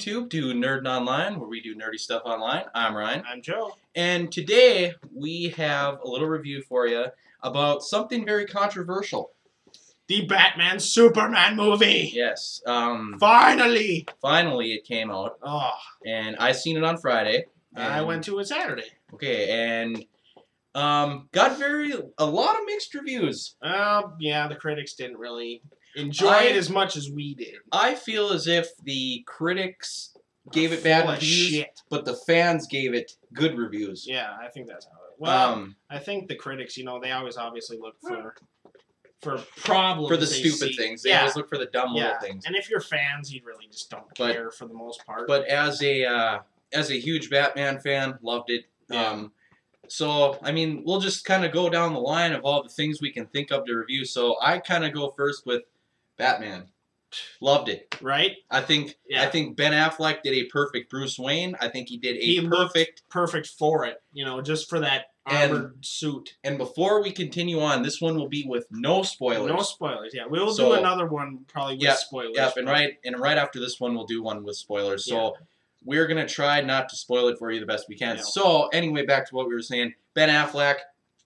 YouTube to Nerdin' Online, where we do nerdy stuff online. I'm Ryan. I'm Joe. And today we have a little review for you about something very controversial. The Batman Superman movie. Yes. Finally. Finally, it came out. Oh. And I seen it on Friday. I went to it Saturday. Okay, and got a lot of mixed reviews. Yeah, the critics didn't really enjoy it as much as we did. I feel as if the critics gave it bad reviews, but the fans gave it good reviews. Yeah, I think that's how it. Well, I think the critics, they always obviously look for problems. For the stupid things. They always look for the dumb little things. And if you're fans, you really just don't care for the most part. But as a huge Batman fan, loved it. Yeah. So, I mean, we'll just kind of go down the line of all the things we can think of to review. So, I kind of go first with Batman. Loved it. Right? I think Ben Affleck did a perfect Bruce Wayne. I think he did perfect for it, just for that armored suit. And before we continue on, this one will be with no spoilers. No spoilers, yeah. We'll do another one probably with spoilers. Yep, and right after this one we'll do one with spoilers. So we're going to try not to spoil it for you the best we can. Yeah. So, anyway, back to what we were saying. Ben Affleck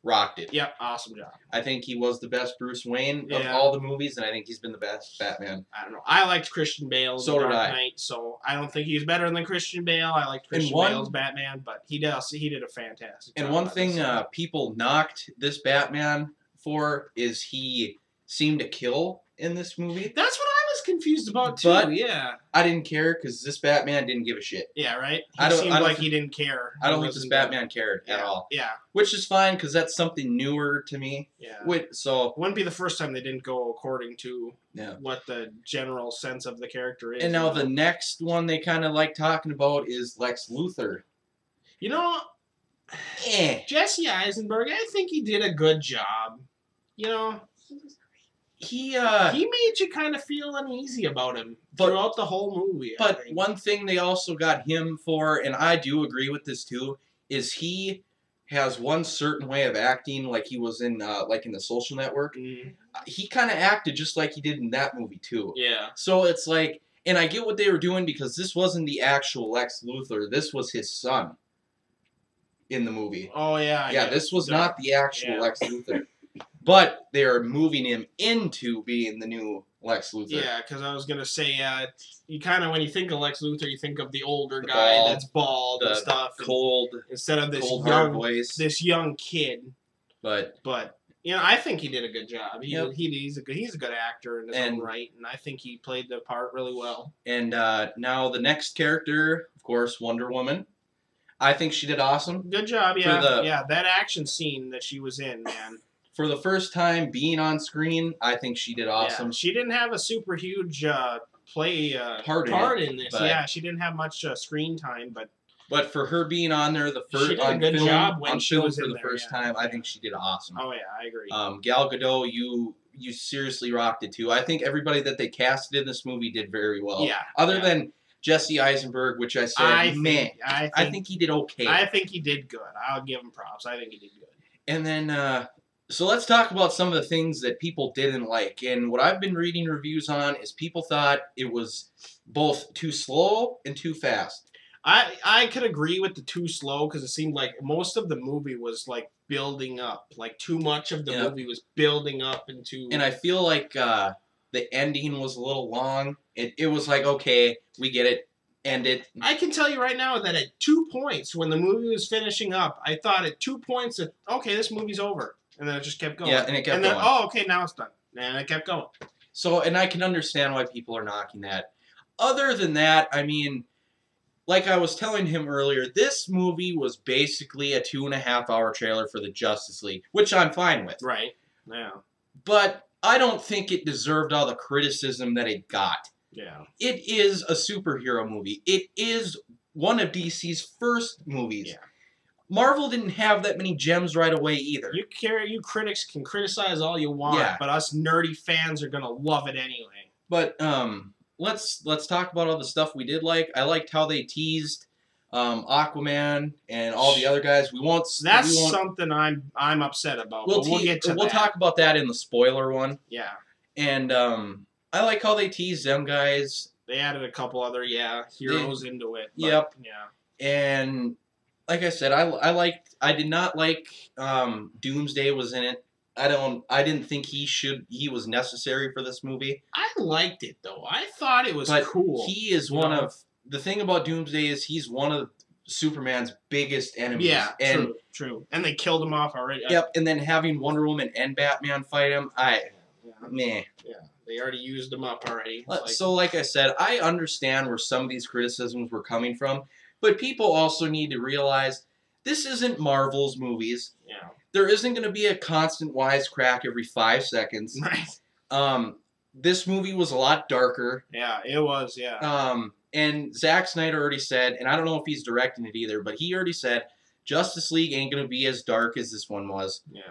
rocked it. Yep, awesome job. I think he was the best Bruce Wayne of all the movies, and I think he's been the best Batman. I don't know. I liked Christian Bale's Dark Knight, so I don't think he's better than Christian Bale. I liked Christian Bale's Batman, but he did a fantastic job. And one thing people knocked this Batman for is he seemed to kill in this movie. That's what I was confused about too. But yeah, I didn't care because this Batman didn't give a shit. Yeah, right. He seemed like he didn't care. I don't think this Batman cared at all. Yeah, which is fine because that's something newer to me. Yeah. So it wouldn't be the first time they didn't go according to what the general sense of the character is. And now the next one they kind of like talking about is Lex Luthor. Jesse Eisenberg, I think he did a good job. He made you kind of feel uneasy about him throughout the whole movie. But one thing they also got him for, and I do agree with this too, is he has one certain way of acting, like he was in in The Social Network. He kind of acted just like he did in that movie too. Yeah. So it's like, and I get what they were doing because this wasn't the actual Lex Luthor. This was his son in the movie. Oh yeah. Yeah, this was not the actual Lex Luthor. But they're moving him into being the new Lex Luthor. Yeah, because I was gonna say, you kind of when you think of Lex Luthor, you think of the older guy that's bald and stuff, instead of this young kid. But I think he did a good job. He's a good actor in his own right, and I think he played the part really well. And now the next character, of course, Wonder Woman. I think she did awesome. Good job, yeah. That action scene that she was in, man. For the first time being on screen, I think she did awesome. Yeah, she didn't have a super huge part in this. Yeah, she didn't have much screen time, but for her being on there she did a good job when she was for the first time, I think she did awesome. Oh yeah, I agree. Gal Gadot, you seriously rocked it too. I think everybody that they casted in this movie did very well. Yeah. Other than Jesse Eisenberg, which I said, I think he did okay. I think he did good. I'll give him props. I think he did good. And then. So let's talk about some of the things that people didn't like. And what I've been reading reviews on is people thought it was both too slow and too fast. I could agree with the too slow because it seemed like most of the movie was like building up. Like too much of the movie was building up into... And I feel like the ending was a little long. It was like, okay, we get it. End it. I can tell you right now that at 2 points, when the movie was finishing up, I thought at 2 points that, okay, this movie's over. And then it just kept going. Yeah, and it kept going. Oh, okay, now it's done. And it kept going. So, and I can understand why people are knocking that. Other than that, I mean, like I was telling him earlier, this movie was basically a 2.5-hour trailer for the Justice League, which I'm fine with. Right. Yeah. But I don't think it deserved all the criticism that it got. Yeah. It is a superhero movie. It is one of DC's first movies. Yeah. Marvel didn't have that many gems right away either. You critics can criticize all you want, but us nerdy fans are gonna love it anyway. But let's talk about all the stuff we did like. I liked how they teased Aquaman and all the other guys. That's something I'm upset about. We'll get to that. We'll talk about that in the spoiler one. Yeah. And I like how they teased them guys. They added a couple other heroes into it. But, yep. Yeah. And like I said, I did not like Doomsday was in it. I didn't think he was necessary for this movie. I liked it though. I thought it was cool. He is one of the thing about Doomsday is he's one of Superman's biggest enemies. Yeah, and, true. And they killed him off already. Yep, and then having Wonder Woman and Batman fight him, meh. Yeah, they already used him up already. So like I said, I understand where some of these criticisms were coming from, but people also need to realize this isn't Marvel's movies. Yeah. There isn't going to be a constant wisecrack every 5 seconds. Right. This movie was a lot darker. Yeah, it was, yeah. And Zack Snyder already said, and I don't know if he's directing it either, but he already said Justice League ain't going to be as dark as this one was. Yeah.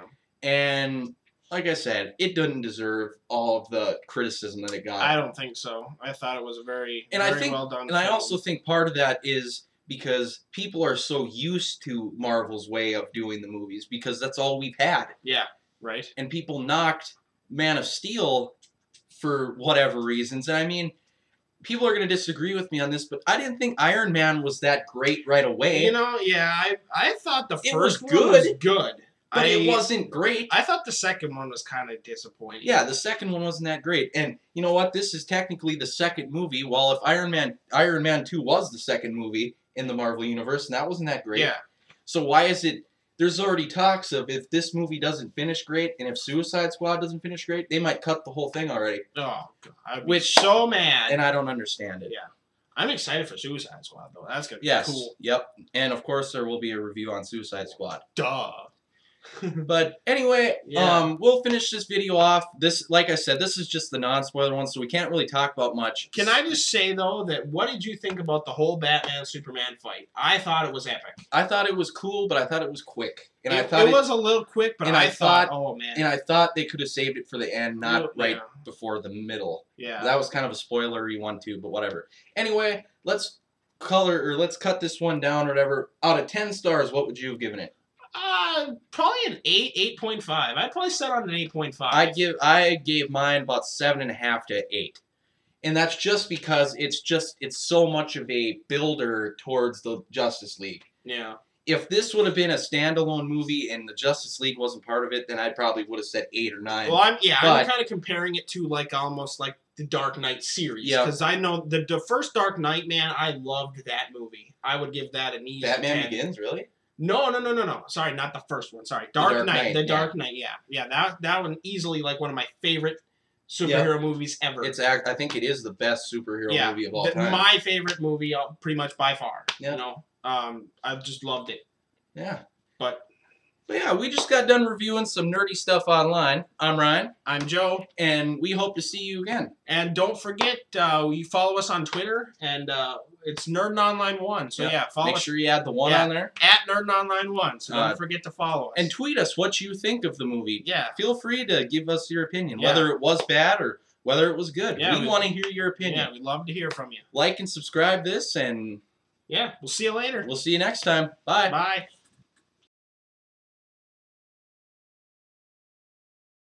And like I said, it doesn't deserve all of the criticism that it got. I don't think so. I thought it was a very well done film. I also think part of that is because people are so used to Marvel's way of doing the movies because that's all we've had. Yeah, right. And people knocked Man of Steel for whatever reasons. And I mean, people are going to disagree with me on this, but I didn't think Iron Man was that great right away. You know, yeah, I thought the first one was good. But it wasn't great. I thought the second one was kind of disappointing. Yeah, the second one wasn't that great. And you know what? This is technically the second movie. While if Iron Man 2 was the second movie in the Marvel Universe, and that wasn't that great. Yeah. So why is it... There's already talks of if this movie doesn't finish great, and if Suicide Squad doesn't finish great, they might cut the whole thing already. Oh, God. I'd be so mad. And I don't understand it. Yeah. I'm excited for Suicide Squad, though. That's going to be cool. Yep. And, of course, there will be a review on Suicide Squad. Duh. But anyway, we'll finish this video off. This, like I said, this is just the non-spoiler one, so we can't really talk about much. Can I just say, though, that what did you think about the whole Batman-Superman fight? I thought it was epic. I thought it was cool, but I thought it was quick. And I thought it was a little quick, but I thought, oh, man. And I thought they could have saved it for the end, not before the middle. Yeah. That was kind of a spoilery one, too, but whatever. Anyway, let's cut this one down or whatever. Out of 10 stars, what would you have given it? Probably an 8.5. I'd probably set on an 8.5. I gave mine about 7.5 to 8. And that's just because it's so much of a builder towards the Justice League. Yeah. If this would have been a standalone movie and the Justice League wasn't part of it, then I probably would have said 8 or 9. Well, I'm kind of comparing it to almost like the Dark Knight series. Yeah. Because I know the first Dark Knight, man, I loved that movie. I would give that an easy Batman 10. Begins, really? No. Sorry, not the first one. Sorry, Dark Knight. The Dark Knight. Yeah. That one easily one of my favorite superhero movies ever. I think it is the best superhero movie of all time. My favorite movie, pretty much by far. Yeah. You know, I just loved it. Yeah. But yeah, we just got done reviewing some nerdy stuff online. I'm Ryan. I'm Joe. And we hope to see you again. And don't forget, you follow us on Twitter, and it's NerdOnline1. So follow us. Make sure you add the 1 on there. At NerdOnline1. So don't forget to follow us. And tweet us what you think of the movie. Yeah. Feel free to give us your opinion, whether it was bad or whether it was good. Yeah, we want to hear your opinion. Yeah, we'd love to hear from you. Like and subscribe this, and we'll see you later. We'll see you next time. Bye. Bye.